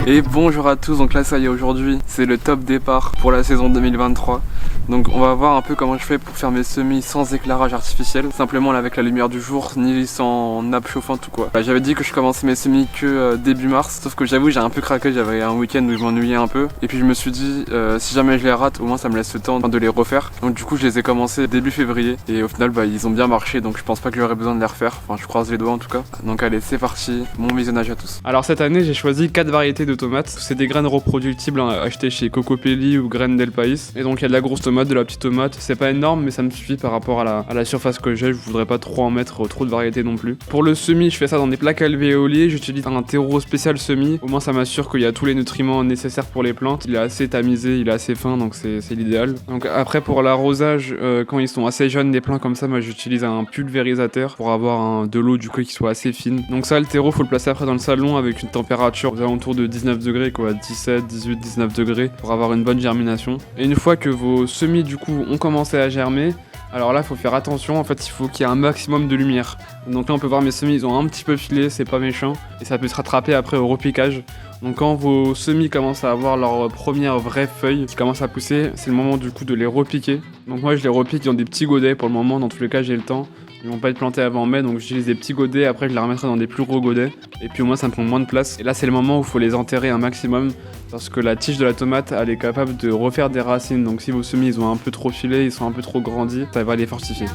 Et bonjour à tous, donc là ça y est, aujourd'hui c'est le top départ pour la saison 2023. Donc on va voir un peu comment je fais pour faire mes semis sans éclairage artificiel, simplement là avec la lumière du jour, ni sans nappe chauffante ou quoi. J'avais dit que je commençais mes semis que début mars, sauf que j'avoue j'ai un peu craqué, j'avais un week-end où je m'ennuyais un peu. Et puis je me suis dit si jamais je les rate, au moins ça me laisse le temps de les refaire. Donc du coup je les ai commencés début février et au final ils ont bien marché, donc je pense pas que j'aurais besoin de les refaire. Enfin je croise les doigts en tout cas. Donc allez c'est parti, bon visionnage à tous. Alors cette année j'ai choisi 4 variétés de tomates. C'est des graines reproductibles achetées chez Cocopelli ou Graines del País. Et donc il y a de la grosse tomate, de la petite tomate. C'est pas énorme mais ça me suffit par rapport à la surface que j'ai. Je voudrais pas trop en mettre trop de variétés non plus. Pour le semis, je fais ça dans des plaques alvéoliées. J'utilise un terreau spécial semis. Au moins ça m'assure qu'il y a tous les nutriments nécessaires pour les plantes. Il est assez tamisé, il est assez fin, donc c'est l'idéal. Donc après pour l'arrosage, quand ils sont assez jeunes, des plants comme ça, moi j'utilise un pulvérisateur pour avoir de l'eau du coup qui soit assez fine. Donc ça, le terreau, faut le placer après dans le salon avec une température aux alentours de 19 degrés quoi, 17, 18, 19 degrés pour avoir une bonne germination. Et une fois que vos semis du coup ont commencé à germer, alors là il faut faire attention, en fait il faut qu'il y ait un maximum de lumière. Donc là on peut voir mes semis, ils ont un petit peu filé, c'est pas méchant, et ça peut se rattraper après au repiquage. Donc quand vos semis commencent à avoir leur première vraie feuille qui commence à pousser, c'est le moment du coup de les repiquer. Donc moi je les repique dans des petits godets pour le moment, dans tous les cas j'ai le temps. Ils vont pas être plantés avant mai, donc j'utilise des petits godets, après je les remettrai dans des plus gros godets. Et puis au moins ça me prend moins de place. Et là c'est le moment où il faut les enterrer un maximum, parce que la tige de la tomate elle est capable de refaire des racines. Donc si vos semis ils ont un peu trop filé, ils sont un peu trop grandis, ça va les fortifier.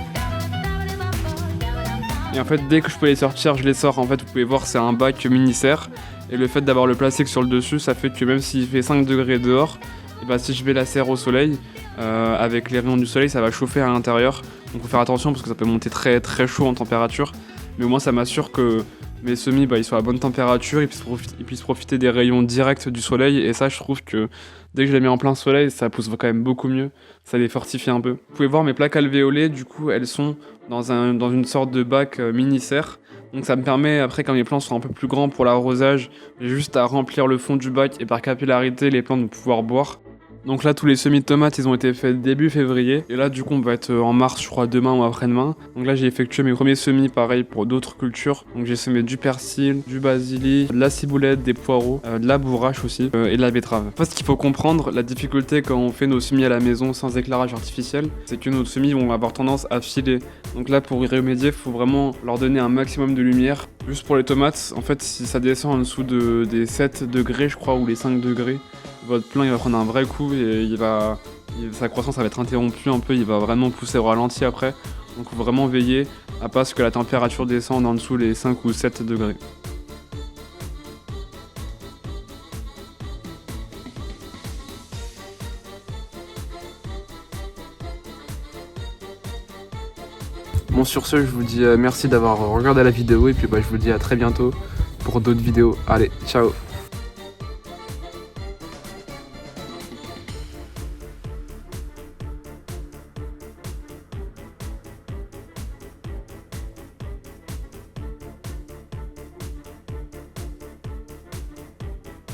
Et en fait dès que je peux les sortir, je les sors. En fait vous pouvez voir c'est un bac mini-serre. Et le fait d'avoir le plastique sur le dessus, ça fait que même s'il fait 5 degrés dehors, et bah si je mets la serre au soleil, avec les rayons du soleil, ça va chauffer à l'intérieur. Donc faut faire attention parce que ça peut monter très très chaud en température. Mais au moins ça m'assure que mes semis ils soient à bonne température, ils puissent profiter des rayons directs du soleil. Et ça je trouve que dès que je les mets en plein soleil, ça pousse quand même beaucoup mieux. Ça les fortifie un peu. Vous pouvez voir mes plaques alvéolées, du coup elles sont dans une sorte de bac mini-serre. Donc ça me permet, après quand mes plants sont un peu plus grands pour l'arrosage, j'ai juste à remplir le fond du bac et par capillarité les plantes vont pouvoir boire. Donc là tous les semis de tomates ils ont été faits début février. Et là du coup on va être en mars je crois demain ou après-demain. Donc là j'ai effectué mes premiers semis pareil pour d'autres cultures. Donc j'ai semé du persil, du basilic, de la ciboulette, des poireaux, de la bourrache aussi et de la betterave. En fait ce qu'il faut comprendre, la difficulté quand on fait nos semis à la maison sans éclairage artificiel, c'est que nos semis vont avoir tendance à filer. Donc là pour y remédier il faut vraiment leur donner un maximum de lumière. Juste pour les tomates, en fait si ça descend en dessous des 7 degrés je crois ou les 5 degrés, votre plant il va prendre un vrai coup et sa croissance va être interrompue un peu, il va vraiment pousser au ralenti après. Donc il faut vraiment veiller à pas ce que la température descende en dessous les 5 ou 7 degrés. Bon sur ce je vous dis merci d'avoir regardé la vidéo et puis je vous dis à très bientôt pour d'autres vidéos. Allez, ciao.